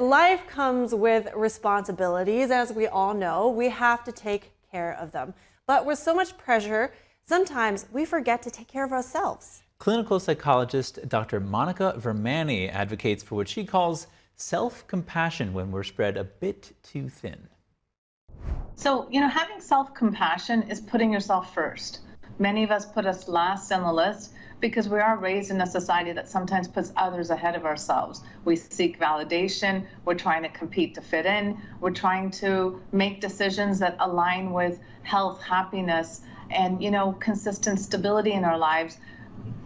life comes with responsibilities, as we all know. We have to take care of them. But with so much pressure, sometimes we forget to take care of ourselves. Clinical psychologist Dr. Monica Vermani advocates for what she calls self-compassion when we're spread a bit too thin. So, having self-compassion is putting yourself first. Many of us put us last on the list because we are raised in a society that sometimes puts others ahead of ourselves. We seek validation, we're trying to compete to fit in, we're trying to make decisions that align with health, happiness, and consistent stability in our lives.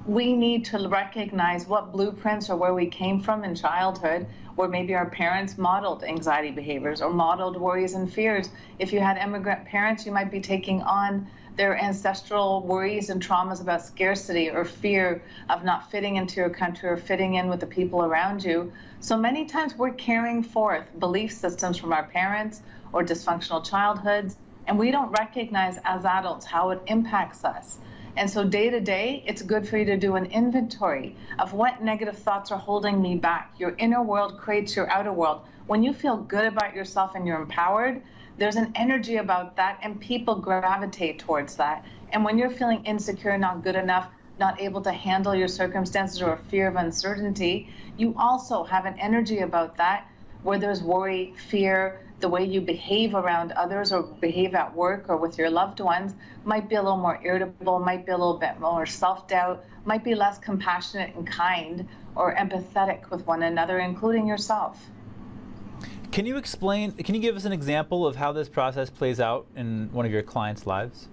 We need to recognize what blueprints or where we came from in childhood, where maybe our parents modeled anxiety behaviors or modeled worries and fears. If you had immigrant parents, you might be taking on their ancestral worries and traumas about scarcity or fear of not fitting into your country or fitting in with the people around you. So many times we're carrying forth belief systems from our parents or dysfunctional childhoods, and we don't recognize as adults how it impacts us. And so day to day, it's good for you to do an inventory of what negative thoughts are holding me back. Your inner world creates your outer world. When you feel good about yourself and you're empowered, there's an energy about that and people gravitate towards that. And when you're feeling insecure, not good enough, not able to handle your circumstances or a fear of uncertainty, you also have an energy about that where there's worry, fear, the way you behave around others or behave at work or with your loved ones might be a little more irritable, might be a little bit more self-doubt, might be less compassionate and kind or empathetic with one another, including yourself. Can you give us an example of how this process plays out in one of your clients' lives?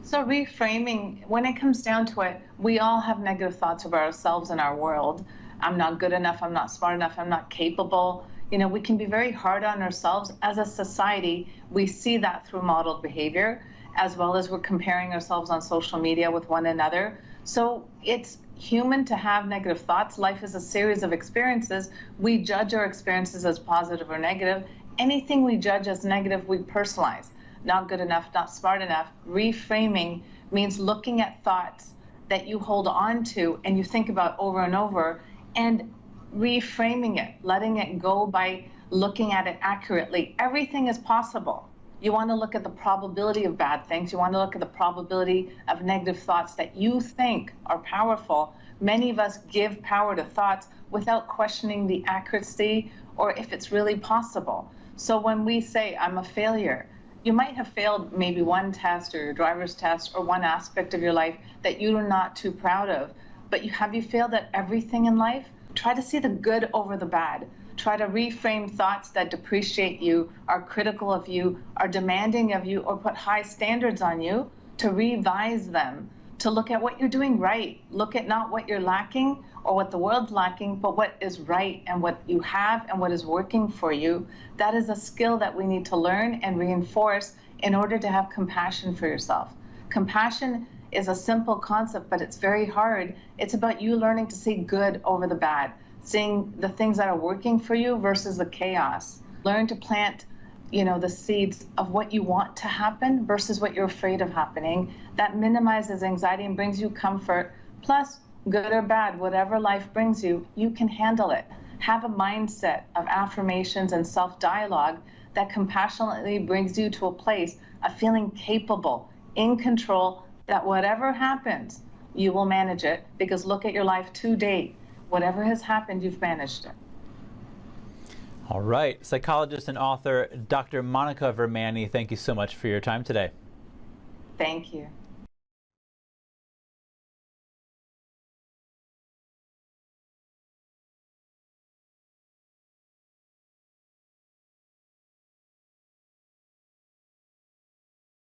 So reframing, when it comes down to it, we all have negative thoughts about ourselves and our world. I'm not good enough, I'm not smart enough, I'm not capable. We can be very hard on ourselves. As a society, we see that through modeled behavior, as well as we're comparing ourselves on social media with one another. So it's human to have negative thoughts. Life is a series of experiences. We judge our experiences as positive or negative. Anything we judge as negative, we personalize. Not good enough, not smart enough. Reframing means looking at thoughts that you hold on to and you think about over and over and reframing it, letting it go by looking at it accurately. Everything is possible. You want to look at the probability of bad things. You want to look at the probability of negative thoughts that you think are powerful. Many of us give power to thoughts without questioning the accuracy or if it's really possible. So when we say, I'm a failure, you might have failed maybe one test or your driver's test or one aspect of your life that you're not too proud of. But have you failed at everything in life? Try to see the good over the bad. Try to reframe thoughts that depreciate you, are critical of you, are demanding of you, or put high standards on you, to revise them, to look at what you're doing right. Look at not what you're lacking or what the world's lacking, but what is right and what you have and what is working for you. That is a skill that we need to learn and reinforce in order to have compassion for yourself. Compassion is a simple concept, but it's very hard. It's about you learning to see good over the bad, seeing the things that are working for you versus the chaos. Learn to plant, the seeds of what you want to happen versus what you're afraid of happening. That minimizes anxiety and brings you comfort. Plus, good or bad, whatever life brings you, you can handle it. Have a mindset of affirmations and self-dialogue that compassionately brings you to a place of feeling capable, in control, that whatever happens, you will manage it, because look at your life to date. Whatever has happened, you've managed it. All right. Psychologist and author Dr. Monica Vermani, thank you so much for your time today. Thank you.